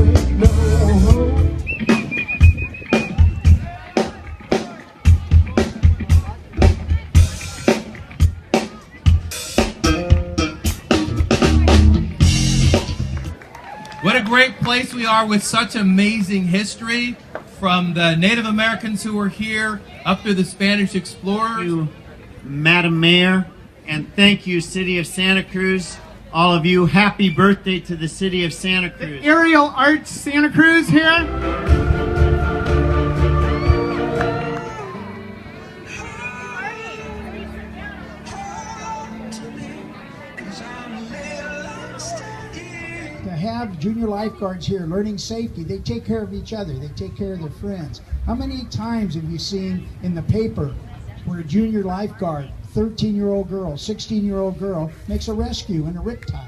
take no hope. What a great place we are with such amazing history, from the Native Americans who were here up through the Spanish explorers. Thank you, Madam Mayor, and thank you, City of Santa Cruz. All of you, happy birthday to the City of Santa Cruz. Aerial Arts Santa Cruz here. To have junior lifeguards here learning safety, they take care of each other, they take care of their friends. How many times have you seen in the paper where a junior lifeguard, 13-year-old girl, 16-year-old girl, makes a rescue in a riptide?